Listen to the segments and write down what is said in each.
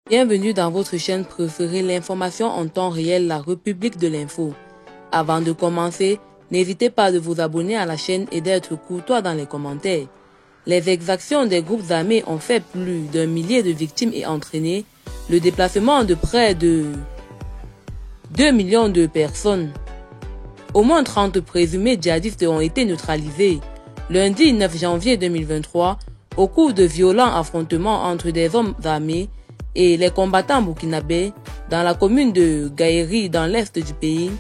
Bienvenue dans votre chaîne préférée, l'information en temps réel, la République de l'info. Avant de commencer, n'hésitez pas à vous abonner à la chaîne et d'être courtois dans les commentaires. Les exactions des groupes armés ont fait plus d'1 millier de victimes et entraîné le déplacement de près de 2 millions de personnes. Au moins 30 présumés djihadistes ont été neutralisés. Lundi 9 janvier 2023, au cours de violents affrontements entre des hommes armés et les combattants burkinabés dans la commune de Gaïri dans l'est du pays,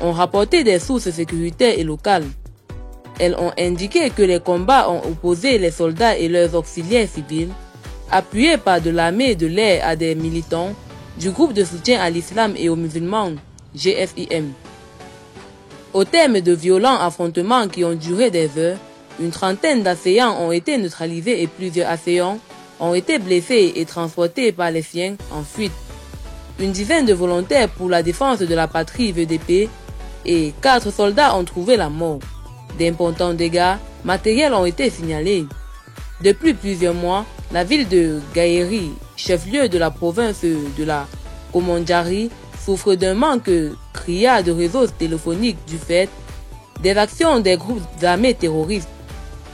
ont rapporté des sources sécuritaires et locales. Elles ont indiqué que les combats ont opposé les soldats et leurs auxiliaires civils, appuyés par de l'armée de l'air à des militants du groupe de soutien à l'islam et aux musulmans, GFIM. Au terme de violents affrontements qui ont duré des heures, une trentaine d'assaillants ont été neutralisés et plusieurs assaillants ont été blessés et transportés par les siens en fuite. Une dizaine de volontaires pour la défense de la patrie VDP et 4 soldats ont trouvé la mort. D'importants dégâts matériels ont été signalés. Depuis plusieurs mois, la ville de Gaïri, chef-lieu de la province de la Komandjari, souffre d'un manque criard de réseaux téléphoniques du fait des actions des groupes armés terroristes.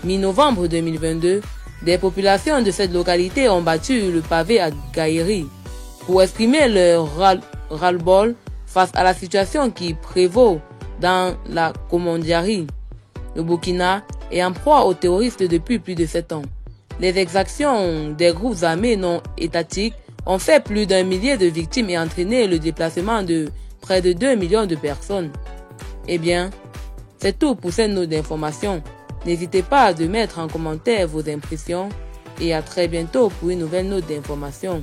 Mi-novembre 2022, des populations de cette localité ont battu le pavé à Gaïri pour exprimer leur ras-le-bol face à la situation qui prévaut dans la Komandjari. Le Burkina est en proie aux terroristes depuis plus de 7 ans. Les exactions des groupes armés non étatiques ont fait plus d'1 millier de victimes et entraîné le déplacement de près de 2 millions de personnes. Eh bien, c'est tout pour cette note d'information. N'hésitez pas à mettre en commentaire vos impressions et à très bientôt pour une nouvelle note d'information.